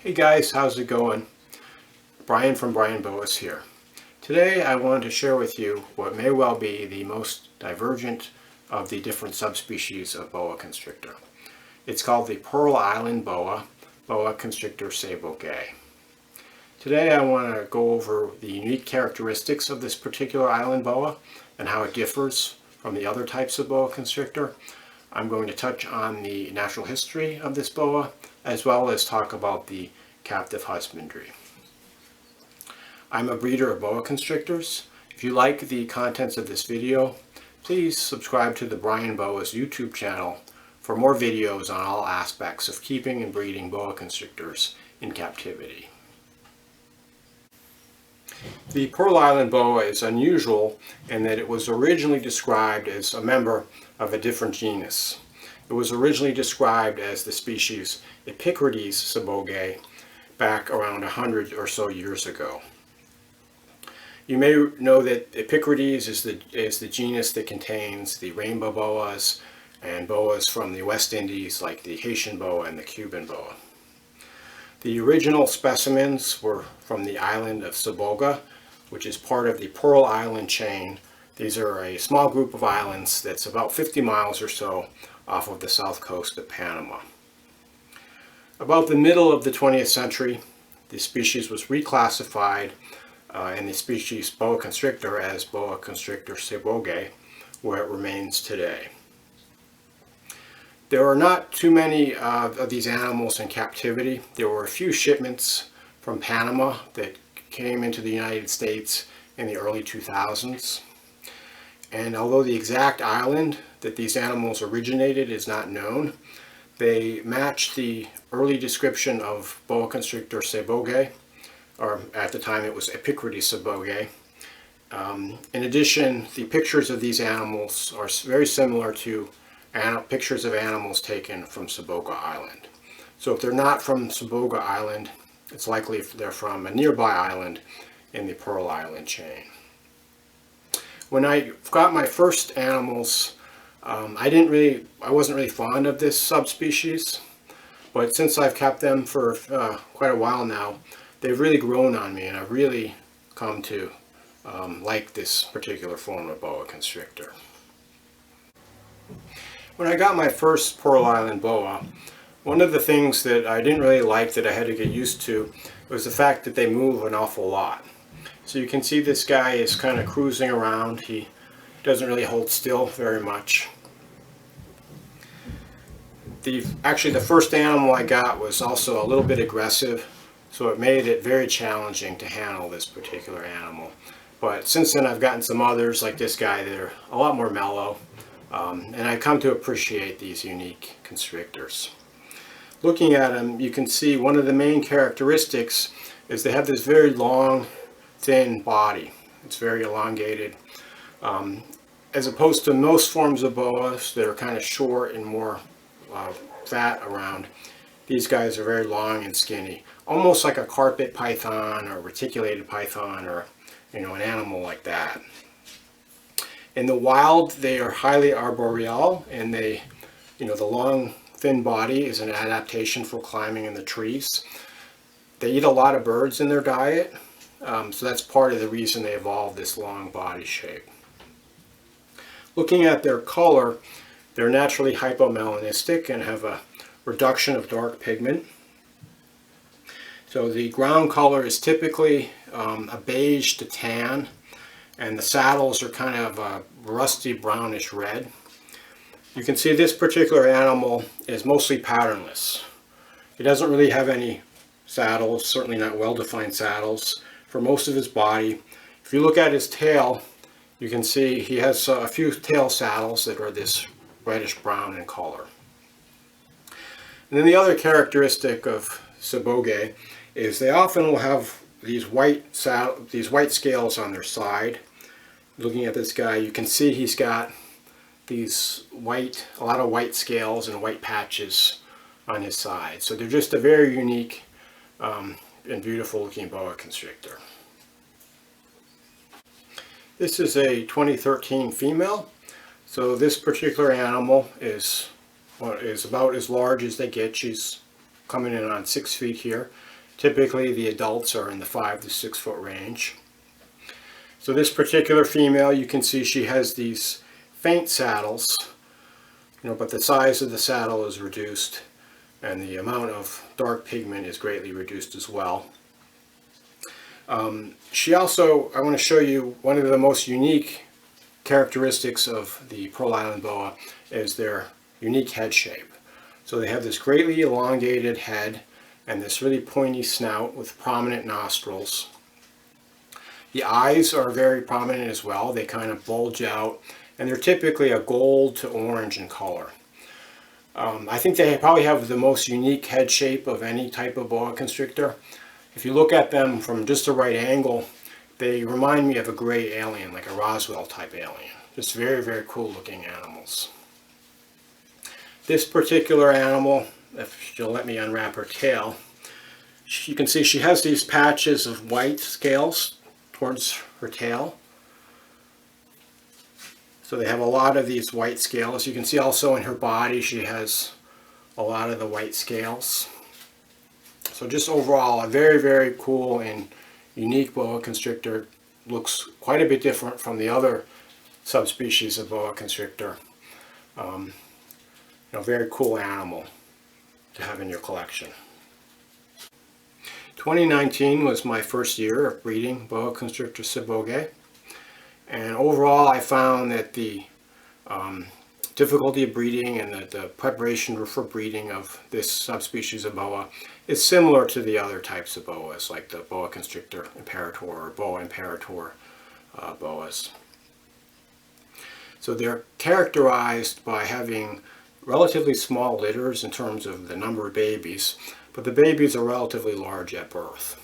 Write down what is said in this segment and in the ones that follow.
Hey guys, how's it going? Brian from Brian Boas here. Today I wanted to share with you what may well be the most divergent of the different subspecies of boa constrictor. It's called the Pearl Island Boa, boa constrictor sabogae. Today I want to go over the unique characteristics of this particular island boa and how it differs from the other types of boa constrictor. I'm going to touch on the natural history of this boa, as well as talk about the captive husbandry. I'm a breeder of boa constrictors. If you like the contents of this video, please subscribe to the Brian Boas YouTube channel for more videos on all aspects of keeping and breeding boa constrictors in captivity. The Pearl Island Boa is unusual in that it was originally described as a member of a different genus. It was originally described as the species Epicurides sabogae back around 100 or so years ago. You may know that Epicurides is the genus that contains the rainbow boas and boas from the West Indies like the Haitian boa and the Cuban boa. The original specimens were from the island of Sabogae, which is part of the Pearl Island chain. These are a small group of islands that's about 50 miles or so off of the south coast of Panama. About the middle of the 20th century, the species was reclassified in the species boa constrictor as boa constrictor sabogae, where it remains today. There are not too many of these animals in captivity. There were a few shipments from Panama that came into the United States in the early 2000s. And although the exact island that these animals originated is not known, they match the early description of boa constrictor sabogae, or at the time it was Epicurides sabogae. In addition, the pictures of these animals are very similar to pictures of animals taken from Sabogae Island. So if they're not from Sabogae Island, it's likely they're from a nearby island in the Pearl Island chain. When I got my first animals, I wasn't really fond of this subspecies, but since I've kept them for quite a while now, they've really grown on me, and I've really come to like this particular form of boa constrictor. When I got my first Pearl Island boa, one of the things that I didn't really like that I had to get used to was the fact that they move an awful lot. So you can see this guy is kind of cruising around. He doesn't really hold still very much. Actually, the first animal I got was also a little bit aggressive, so it made it very challenging to handle this particular animal. But since then I've gotten some others like this guy that are a lot more mellow, and I've come to appreciate these unique constrictors. Looking at them, you can see one of the main characteristics is they have this very long, thin body. It's very elongated. As opposed to most forms of boas that are kind of short and more fat around, these guys are very long and skinny, almost like a carpet python or reticulated python, or an animal like that. In the wild, they are highly arboreal, and the long thin body is an adaptation for climbing in the trees. They eat a lot of birds in their diet, so that's part of the reason they evolved this long body shape. Looking at their color, they're naturally hypomelanistic and have a reduction of dark pigment. So the ground color is typically a beige to tan, and the saddles are kind of a rusty brownish red. You can see this particular animal is mostly patternless. He doesn't really have any saddles, certainly not well-defined saddles, for most of his body. If you look at his tail, you can see he has a few tail saddles that are this reddish brown in color. And then the other characteristic of sabogae is they often will have these white scales on their side. Looking at this guy, you can see he's got a lot of white scales and white patches on his side. So they're just a very unique and beautiful looking boa constrictor. This is a 2013 female. So this particular animal is about as large as they get. She's coming in on 6 feet here. Typically the adults are in the 5 to 6 foot range. So this particular female, you can see she has these faint saddles, but the size of the saddle is reduced and the amount of dark pigment is greatly reduced as well. She also, I want to show you one of the most unique characteristics of the Pearl Island Boa is their unique head shape. So they have this greatly elongated head and this really pointy snout with prominent nostrils. The eyes are very prominent as well. They kind of bulge out and they're typically a gold to orange in color. I think they probably have the most unique head shape of any type of boa constrictor. If you look at them from just the right angle, they remind me of a gray alien, like a Roswell type alien. Just very, very cool looking animals. This particular animal, if she'll let me unwrap her tail, you can see she has these patches of white scales towards her tail. So they have a lot of these white scales. You can see also in her body she has a lot of the white scales. So just overall a very, very cool and unique boa constrictor. Looks quite a bit different from the other subspecies of boa constrictor. Very cool animal to have in your collection. 2019 was my first year of breeding boa constrictor sabogae. And overall I found that the difficulty of breeding and the preparation for breeding of this subspecies of boa is similar to the other types of boas, like the boa constrictor imperator or boa imperator boas. So they're characterized by having relatively small litters in terms of the number of babies, but the babies are relatively large at birth.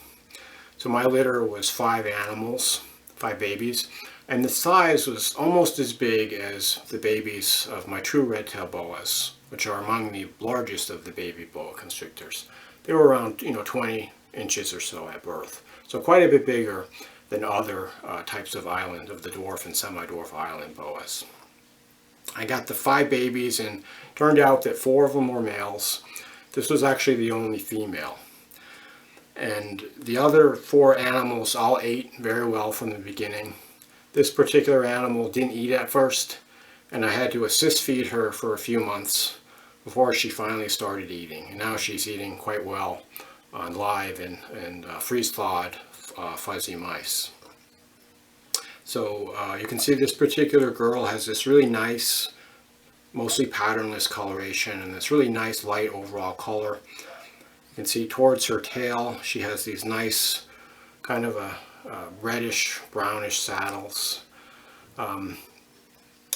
So my litter was 5 animals, 5 babies, and the size was almost as big as the babies of my true red-tailed boas, which are among the largest of the baby boa constrictors. They were around 20 inches or so at birth, so quite a bit bigger than other types of the dwarf and semi-dwarf island boas. I got the 5 babies and turned out that 4 of them were males. This was actually the only female. And the other 4 animals all ate very well from the beginning. This particular animal didn't eat at first, and I had to assist feed her for a few months before she finally started eating. And now she's eating quite well on live and freeze-thawed fuzzy mice. So you can see this particular girl has this really nice, mostly patternless coloration and this really nice light overall color. You can see towards her tail she has these nice kind of a reddish brownish saddles.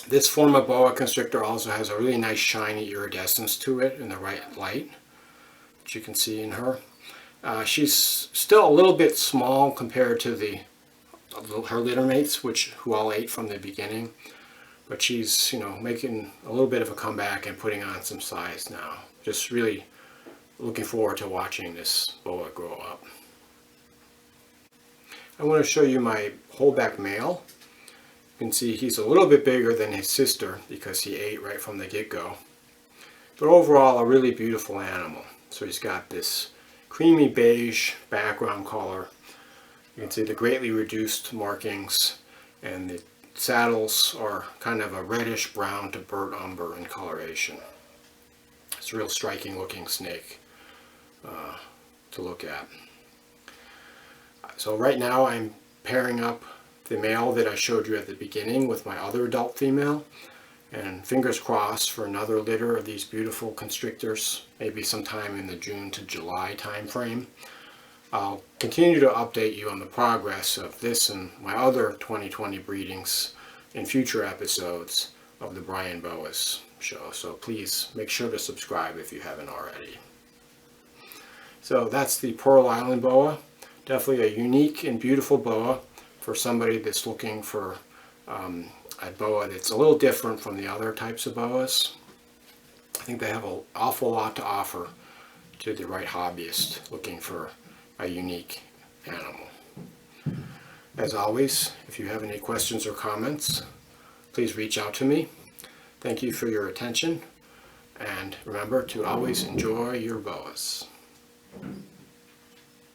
This form of boa constrictor also has a really nice shiny iridescence to it in the right light, which you can see in her. She's still a little bit small compared to her litter mates, who all ate from the beginning, but she's making a little bit of a comeback and putting on some size now. Just really looking forward to watching this boa grow up. I want to show you my holdback male. You can see he's a little bit bigger than his sister because he ate right from the get-go. But overall a really beautiful animal. So he's got this creamy beige background color. You can see the greatly reduced markings, and the saddles are kind of a reddish brown to burnt umber in coloration. It's a real striking looking snake to look at. So right now I'm pairing up the male that I showed you at the beginning with my other adult female, and fingers crossed for another litter of these beautiful constrictors, maybe sometime in the June to July time frame. I'll continue to update you on the progress of this and my other 2020 breedings in future episodes of the Brian Boas show, so please make sure to subscribe if you haven't already. So that's the Pearl Island Boa. Definitely a unique and beautiful boa for somebody that's looking for a boa that's a little different from the other types of boas. I think they have an awful lot to offer to the right hobbyist looking for a unique animal. As always, if you have any questions or comments, please reach out to me. Thank you for your attention, and remember to always enjoy your boas.